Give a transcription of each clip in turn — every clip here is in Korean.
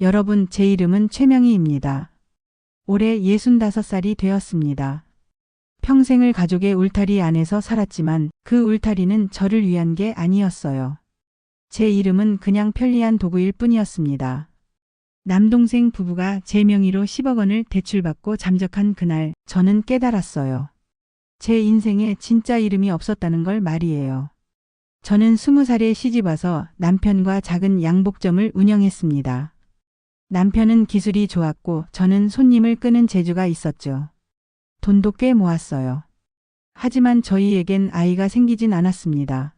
여러분, 제 이름은 최명희입니다. 올해 65살이 되었습니다. 평생을 가족의 울타리 안에서 살았지만 그 울타리는 저를 위한 게 아니었어요. 제 이름은 그냥 편리한 도구일 뿐이었습니다. 남동생 부부가 제 명의로 10억 원을 대출받고 잠적한 그날 저는 깨달았어요. 제 인생에 진짜 이름이 없었다는 걸 말이에요. 저는 20살에 시집와서 남편과 작은 양복점을 운영했습니다. 남편은 기술이 좋았고 저는 손님을 끄는 재주가 있었죠. 돈도 꽤 모았어요. 하지만 저희에겐 아이가 생기진 않았습니다.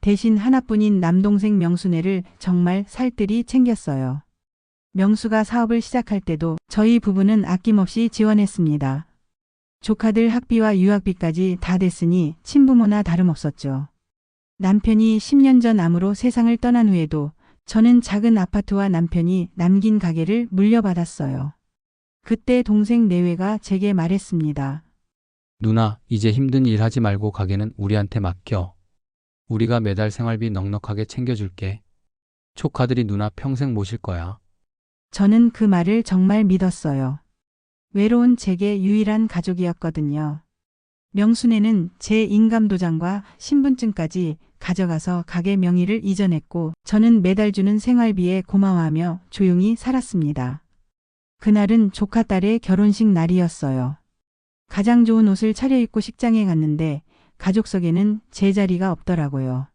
대신 하나뿐인 남동생 명순애를 정말 살뜰히 챙겼어요. 명수가 사업을 시작할 때도 저희 부부는 아낌없이 지원했습니다. 조카들 학비와 유학비까지 다 됐으니 친부모나 다름없었죠. 남편이 10년 전 암으로 세상을 떠난 후에도 저는 작은 아파트와 남편이 남긴 가게를 물려받았어요. 그때 동생 내외가 제게 말했습니다. 누나, 이제 힘든 일 하지 말고 가게는 우리한테 맡겨. 우리가 매달 생활비 넉넉하게 챙겨줄게. 조카들이 누나 평생 모실 거야. 저는 그 말을 정말 믿었어요. 외로운 제게 유일한 가족이었거든요. 명순애는 제 인감도장과 신분증까지 가져가서 가게 명의를 이전했고 저는 매달 주는 생활비에 고마워하며 조용히 살았습니다. 그날은 조카 딸의 결혼식 날이었어요. 가장 좋은 옷을 차려입고 식장에 갔는데 가족석에는 제 자리가 없더라고요.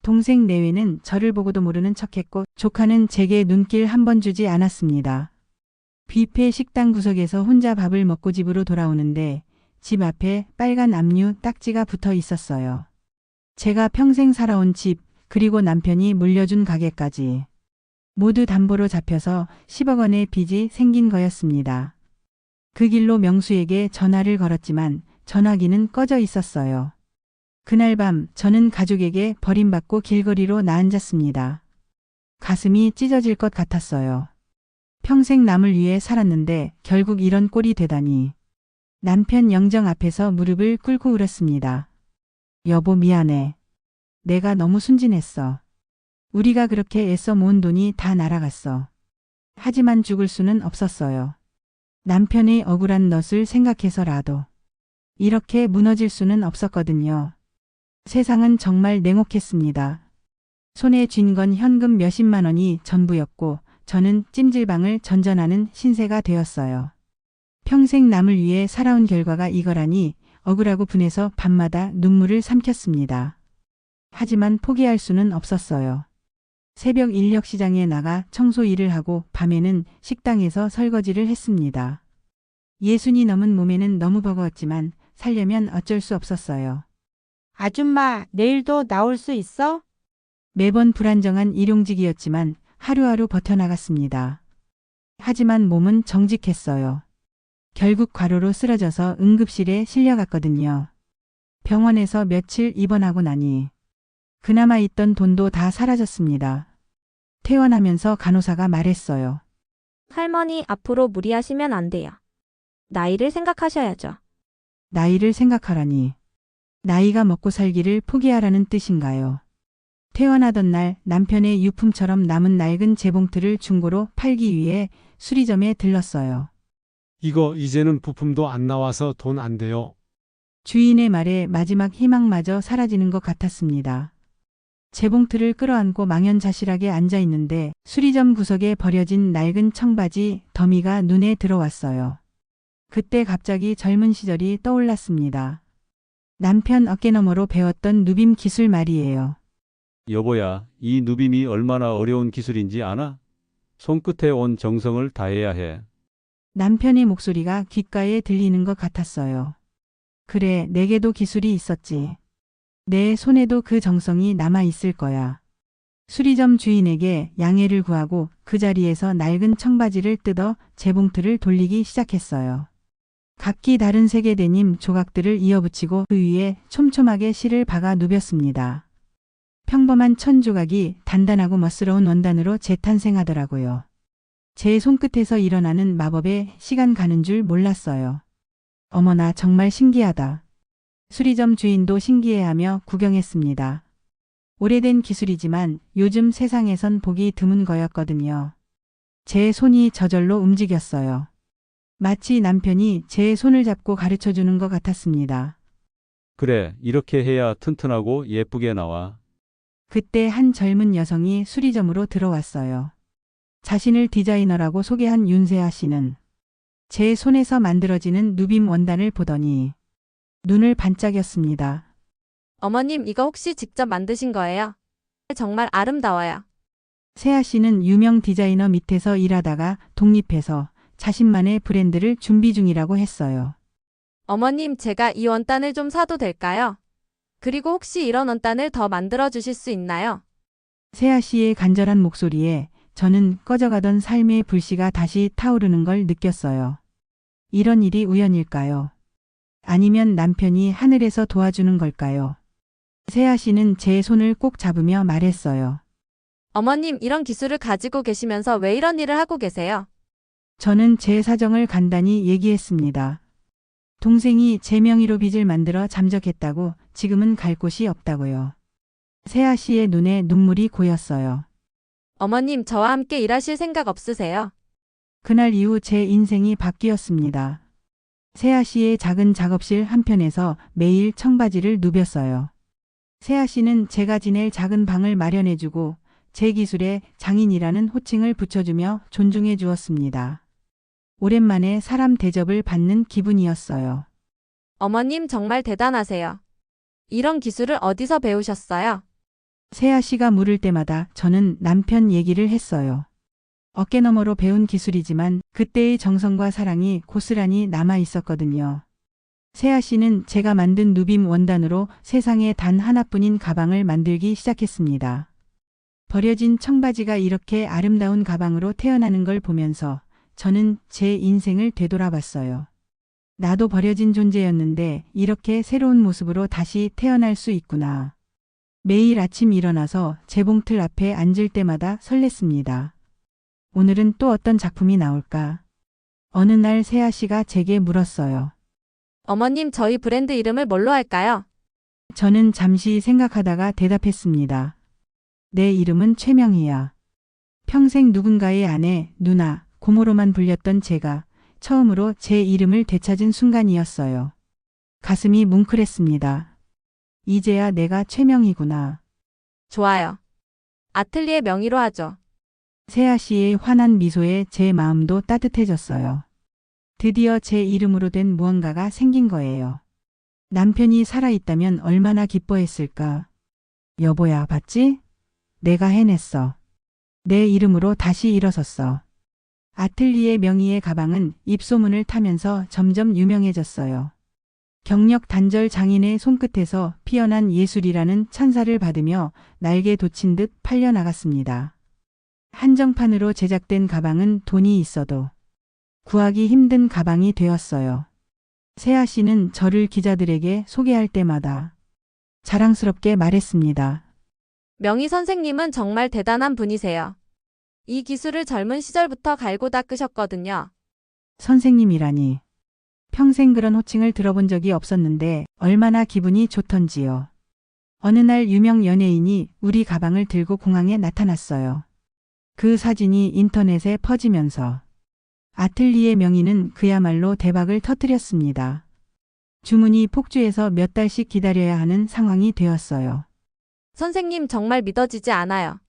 동생 내외는 저를 보고도 모르는 척했고 조카는 제게 눈길 한 번 주지 않았습니다. 뷔페 식당 구석에서 혼자 밥을 먹고 집으로 돌아오는데 집 앞에 빨간 압류 딱지가 붙어 있었어요. 제가 평생 살아온 집, 그리고 남편이 물려준 가게까지 모두 담보로 잡혀서 10억 원의 빚이 생긴 거였습니다. 그 길로 명수에게 전화를 걸었지만 전화기는 꺼져 있었어요. 그날 밤 저는 가족에게 버림받고 길거리로 나앉았습니다. 가슴이 찢어질 것 같았어요. 평생 남을 위해 살았는데 결국 이런 꼴이 되다니. 남편 영정 앞에서 무릎을 꿇고 울었습니다. 여보, 미안해. 내가 너무 순진했어. 우리가 그렇게 애써 모은 돈이 다 날아갔어. 하지만 죽을 수는 없었어요. 남편의 억울한 넛을 생각해서라도. 이렇게 무너질 수는 없었거든요. 세상은 정말 냉혹했습니다. 손에 쥔 건 현금 몇십만 원이 전부였고 저는 찜질방을 전전하는 신세가 되었어요. 평생 남을 위해 살아온 결과가 이거라니 억울하고 분해서 밤마다 눈물을 삼켰습니다. 하지만 포기할 수는 없었어요. 새벽 인력시장에 나가 청소 일을 하고 밤에는 식당에서 설거지를 했습니다. 60이 넘은 몸에는 너무 버거웠지만 살려면 어쩔 수 없었어요. 아줌마, 내일도 나올 수 있어? 매번 불안정한 일용직이었지만 하루하루 버텨나갔습니다. 하지만 몸은 정직했어요. 결국 과로로 쓰러져서 응급실에 실려갔거든요. 병원에서 며칠 입원하고 나니 그나마 있던 돈도 다 사라졌습니다. 퇴원하면서 간호사가 말했어요. 할머니, 앞으로 무리하시면 안 돼요. 나이를 생각하셔야죠. 나이를 생각하라니. 나이가 먹고 살기를 포기하라는 뜻인가요? 퇴원하던 날 남편의 유품처럼 남은 낡은 재봉틀을 중고로 팔기 위해 수리점에 들렀어요. 이거 이제는 부품도 안 나와서 돈 안 돼요. 주인의 말에 마지막 희망마저 사라지는 것 같았습니다. 재봉틀을 끌어안고 망연자실하게 앉아 있는데 수리점 구석에 버려진 낡은 청바지 더미가 눈에 들어왔어요. 그때 갑자기 젊은 시절이 떠올랐습니다. 남편 어깨너머로 배웠던 누빔 기술 말이에요. 여보야, 이 누빔이 얼마나 어려운 기술인지 아나? 손끝에 온 정성을 다해야 해. 남편의 목소리가 귓가에 들리는 것 같았어요. 그래, 내게도 기술이 있었지. 내 손에도 그 정성이 남아 있을 거야. 수리점 주인에게 양해를 구하고 그 자리에서 낡은 청바지를 뜯어 재봉틀을 돌리기 시작했어요. 각기 다른 색의 데님 조각들을 이어붙이고 그 위에 촘촘하게 실을 박아 누볐습니다. 평범한 천 조각이 단단하고 멋스러운 원단으로 재탄생하더라고요. 제 손끝에서 일어나는 마법에 시간 가는 줄 몰랐어요. 어머나, 정말 신기하다. 수리점 주인도 신기해하며 구경했습니다. 오래된 기술이지만 요즘 세상에선 보기 드문 거였거든요. 제 손이 저절로 움직였어요. 마치 남편이 제 손을 잡고 가르쳐 주는 것 같았습니다. 그래, 이렇게 해야 튼튼하고 예쁘게 나와. 그때 한 젊은 여성이 수리점으로 들어왔어요. 자신을 디자이너라고 소개한 윤세아 씨는 제 손에서 만들어지는 누빔 원단을 보더니 눈을 반짝였습니다. 어머님, 이거 혹시 직접 만드신 거예요? 정말 아름다워요. 세아 씨는 유명 디자이너 밑에서 일하다가 독립해서 자신만의 브랜드를 준비 중이라고 했어요. 어머님, 제가 이 원단을 좀 사도 될까요? 그리고 혹시 이런 원단을 더 만들어 주실 수 있나요? 세아 씨의 간절한 목소리에 저는 꺼져가던 삶의 불씨가 다시 타오르는 걸 느꼈어요. 이런 일이 우연일까요? 아니면 남편이 하늘에서 도와주는 걸까요? 세아 씨는 제 손을 꼭 잡으며 말했어요. 어머님, 이런 기술을 가지고 계시면서 왜 이런 일을 하고 계세요? 저는 제 사정을 간단히 얘기했습니다. 동생이 제 명의로 빚을 만들어 잠적했다고 지금은 갈 곳이 없다고요. 세아 씨의 눈에 눈물이 고였어요. 어머님, 저와 함께 일하실 생각 없으세요? 그날 이후 제 인생이 바뀌었습니다. 세아 씨의 작은 작업실 한편에서 매일 청바지를 누볐어요. 세아 씨는 제가 지낼 작은 방을 마련해주고 제 기술에 장인이라는 호칭을 붙여주며 존중해 주었습니다. 오랜만에 사람 대접을 받는 기분이었어요. 어머님, 정말 대단하세요. 이런 기술을 어디서 배우셨어요? 세아 씨가 물을 때마다 저는 남편 얘기를 했어요. 어깨너머로 배운 기술이지만 그때의 정성과 사랑이 고스란히 남아 있었거든요. 세아 씨는 제가 만든 누빔 원단으로 세상에 단 하나뿐인 가방을 만들기 시작했습니다. 버려진 청바지가 이렇게 아름다운 가방으로 태어나는 걸 보면서 저는 제 인생을 되돌아봤어요. 나도 버려진 존재였는데 이렇게 새로운 모습으로 다시 태어날 수 있구나. 매일 아침 일어나서 재봉틀 앞에 앉을 때마다 설렜습니다. 오늘은 또 어떤 작품이 나올까? 어느 날 세아 씨가 제게 물었어요. 어머님, 저희 브랜드 이름을 뭘로 할까요? 저는 잠시 생각하다가 대답했습니다. 내 이름은 최명희야. 평생 누군가의 아내, 누나, 고모로만 불렸던 제가 처음으로 제 이름을 되찾은 순간이었어요. 가슴이 뭉클했습니다. 이제야 내가 최명희구나. 좋아요. 아틀리에 명의로 하죠. 세아 씨의 환한 미소에 제 마음도 따뜻해졌어요. 드디어 제 이름으로 된 무언가가 생긴 거예요. 남편이 살아있다면 얼마나 기뻐했을까. 여보야, 봤지? 내가 해냈어. 내 이름으로 다시 일어섰어. 아틀리에 명의의 가방은 입소문을 타면서 점점 유명해졌어요. 경력 단절 장인의 손끝에서 피어난 예술이라는 찬사를 받으며 날개 돋친 듯 팔려나갔습니다. 한정판으로 제작된 가방은 돈이 있어도 구하기 힘든 가방이 되었어요. 세아 씨는 저를 기자들에게 소개할 때마다 자랑스럽게 말했습니다. 명희 선생님은 정말 대단한 분이세요. 이 기술을 젊은 시절부터 갈고 닦으셨거든요. 선생님이라니. 평생 그런 호칭을 들어본 적이 없었는데 얼마나 기분이 좋던지요. 어느 날 유명 연예인이 우리 가방을 들고 공항에 나타났어요. 그 사진이 인터넷에 퍼지면서 아틀리에 명의는 그야말로 대박을 터뜨렸습니다. 주문이 폭주해서 몇 달씩 기다려야 하는 상황이 되었어요. 선생님, 정말 믿어지지 않아요.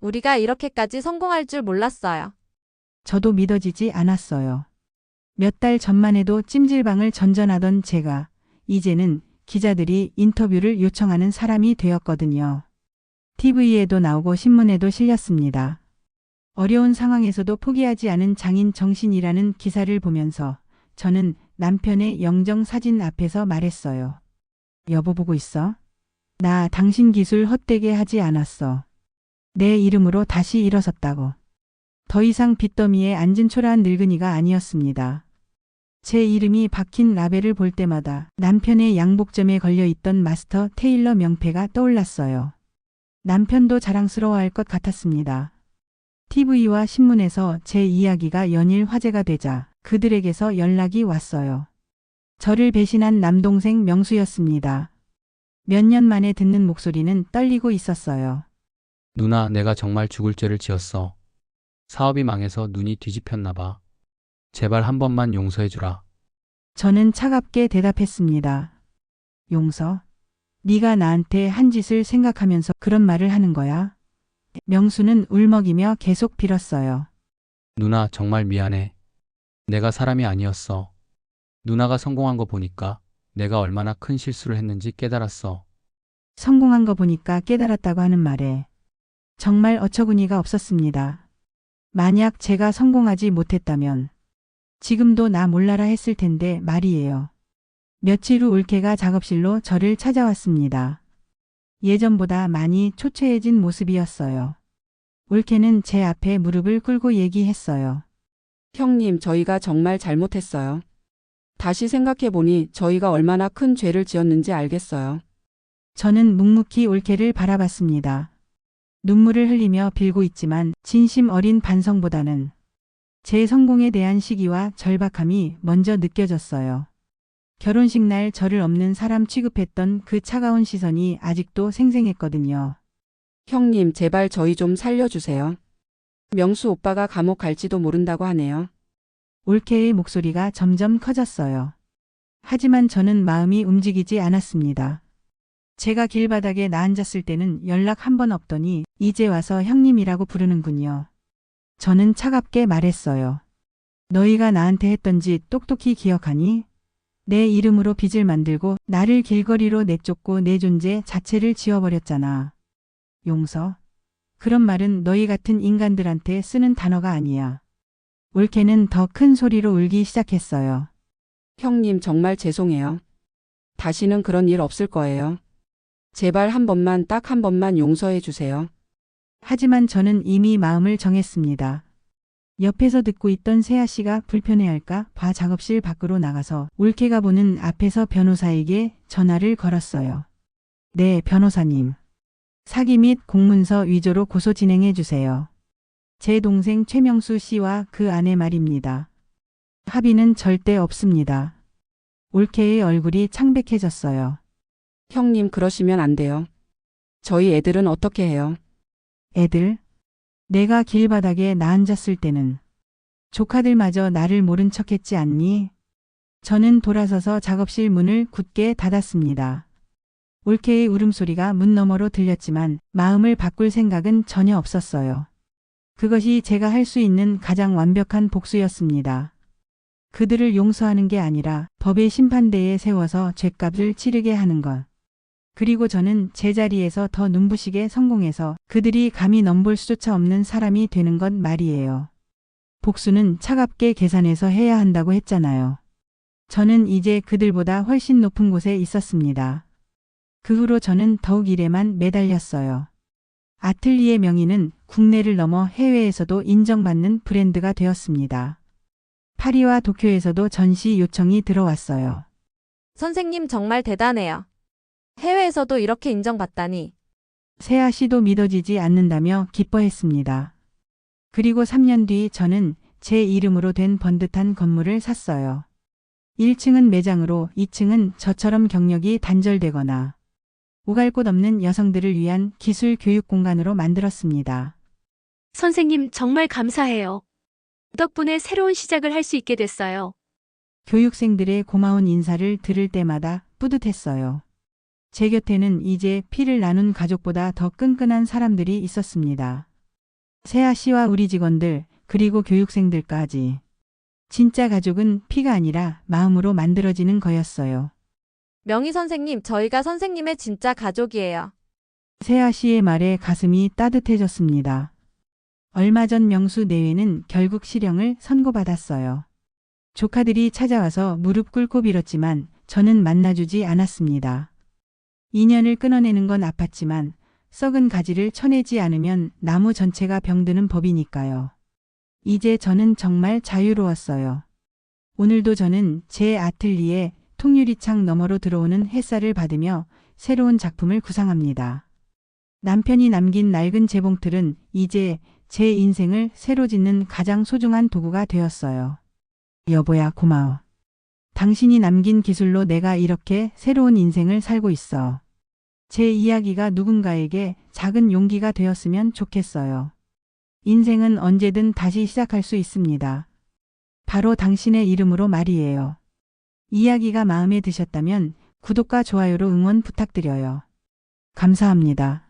우리가 이렇게까지 성공할 줄 몰랐어요. 저도 믿어지지 않았어요. 몇 달 전만 해도 찜질방을 전전하던 제가 이제는 기자들이 인터뷰를 요청하는 사람이 되었거든요. TV에도 나오고 신문에도 실렸습니다. 어려운 상황에서도 포기하지 않은 장인 정신이라는 기사를 보면서 저는 남편의 영정 사진 앞에서 말했어요. 여보 보고 있어? 나 당신 기술 헛되게 하지 않았어. 내 이름으로 다시 일어섰다고. 더 이상 빚더미에 앉은 초라한 늙은이가 아니었습니다. 제 이름이 박힌 라벨을 볼 때마다 남편의 양복점에 걸려있던 마스터 테일러 명패가 떠올랐어요. 남편도 자랑스러워할 것 같았습니다. TV와 신문에서 제 이야기가 연일 화제가 되자 그들에게서 연락이 왔어요. 저를 배신한 남동생 명수였습니다. 몇 년 만에 듣는 목소리는 떨리고 있었어요. 누나, 내가 정말 죽을 죄를 지었어. 사업이 망해서 눈이 뒤집혔나 봐. 제발 한 번만 용서해주라. 저는 차갑게 대답했습니다. 용서? 네가 나한테 한 짓을 생각하면서 그런 말을 하는 거야? 명수는 울먹이며 계속 빌었어요. 누나 정말 미안해. 내가 사람이 아니었어. 누나가 성공한 거 보니까 내가 얼마나 큰 실수를 했는지 깨달았어. 성공한 거 보니까 깨달았다고 하는 말에 정말 어처구니가 없었습니다. 만약 제가 성공하지 못했다면 지금도 나 몰라라 했을 텐데 말이에요. 며칠 후 울케가 작업실로 저를 찾아왔습니다. 예전보다 많이 초췌해진 모습이었어요. 울케는 제 앞에 무릎을 꿇고 얘기했어요. 형님, 저희가 정말 잘못했어요. 다시 생각해보니 저희가 얼마나 큰 죄를 지었는지 알겠어요. 저는 묵묵히 울케를 바라봤습니다. 눈물을 흘리며 빌고 있지만 진심 어린 반성보다는 제 성공에 대한 시기와 절박함이 먼저 느껴졌어요. 결혼식 날 저를 없는 사람 취급했던 그 차가운 시선이 아직도 생생했거든요. 형님, 제발 저희 좀 살려주세요. 명수 오빠가 감옥 갈지도 모른다고 하네요. 올케의 목소리가 점점 커졌어요. 하지만 저는 마음이 움직이지 않았습니다. 제가 길바닥에 나앉았을 때는 연락 한 번 없더니 이제 와서 형님이라고 부르는군요. 저는 차갑게 말했어요. 너희가 나한테 했던 짓 똑똑히 기억하니? 내 이름으로 빚을 만들고 나를 길거리로 내쫓고 내 존재 자체를 지워버렸잖아. 용서? 그런 말은 너희 같은 인간들한테 쓰는 단어가 아니야. 올케는 더 큰 소리로 울기 시작했어요. 형님, 정말 죄송해요. 다시는 그런 일 없을 거예요. 제발 한 번만, 딱 한 번만 용서해 주세요. 하지만 저는 이미 마음을 정했습니다. 옆에서 듣고 있던 세아 씨가 불편해할까 봐 작업실 밖으로 나가서 올케가 보는 앞에서 변호사에게 전화를 걸었어요. 네, 변호사님. 사기 및 공문서 위조로 고소 진행해 주세요. 제 동생 최명수 씨와 그 아내 말입니다. 합의는 절대 없습니다. 올케의 얼굴이 창백해졌어요. 형님, 그러시면 안 돼요. 저희 애들은 어떻게 해요? 애들? 내가 길바닥에 나앉았을 때는 조카들마저 나를 모른 척했지 않니? 저는 돌아서서 작업실 문을 굳게 닫았습니다. 올케의 울음소리가 문 너머로 들렸지만 마음을 바꿀 생각은 전혀 없었어요. 그것이 제가 할 수 있는 가장 완벽한 복수였습니다. 그들을 용서하는 게 아니라 법의 심판대에 세워서 죗값을 치르게 하는 것. 그리고 저는 제자리에서 더 눈부시게 성공해서 그들이 감히 넘볼 수조차 없는 사람이 되는 것 말이에요. 복수는 차갑게 계산해서 해야 한다고 했잖아요. 저는 이제 그들보다 훨씬 높은 곳에 있었습니다. 그 후로 저는 더욱 일에만 매달렸어요. 아틀리에 명의는 국내를 넘어 해외에서도 인정받는 브랜드가 되었습니다. 파리와 도쿄에서도 전시 요청이 들어왔어요. 선생님 정말 대단해요. 해외에서도 이렇게 인정받다니. 세아 씨도 믿어지지 않는다며 기뻐했습니다. 그리고 3년 뒤 저는 제 이름으로 된 번듯한 건물을 샀어요. 1층은 매장으로 2층은 저처럼 경력이 단절되거나 오갈 곳 없는 여성들을 위한 기술 교육 공간으로 만들었습니다. 선생님, 정말 감사해요. 덕분에 새로운 시작을 할 수 있게 됐어요. 교육생들의 고마운 인사를 들을 때마다 뿌듯했어요. 제 곁에는 이제 피를 나눈 가족보다 더 끈끈한 사람들이 있었습니다. 세아 씨와 우리 직원들, 그리고 교육생들까지. 진짜 가족은 피가 아니라 마음으로 만들어지는 거였어요. 명희 선생님, 저희가 선생님의 진짜 가족이에요. 세아 씨의 말에 가슴이 따뜻해졌습니다. 얼마 전 명수 내외는 결국 실형을 선고받았어요. 조카들이 찾아와서 무릎 꿇고 빌었지만 저는 만나주지 않았습니다. 인연을 끊어내는 건 아팠지만 썩은 가지를 쳐내지 않으면 나무 전체가 병드는 법이니까요. 이제 저는 정말 자유로웠어요. 오늘도 저는 제 아틀리에 통유리창 너머로 들어오는 햇살을 받으며 새로운 작품을 구상합니다. 남편이 남긴 낡은 재봉틀은 이제 제 인생을 새로 짓는 가장 소중한 도구가 되었어요. 여보야, 고마워. 당신이 남긴 기술로 내가 이렇게 새로운 인생을 살고 있어. 제 이야기가 누군가에게 작은 용기가 되었으면 좋겠어요. 인생은 언제든 다시 시작할 수 있습니다. 바로 당신의 이름으로 말이에요. 이야기가 마음에 드셨다면 구독과 좋아요로 응원 부탁드려요. 감사합니다.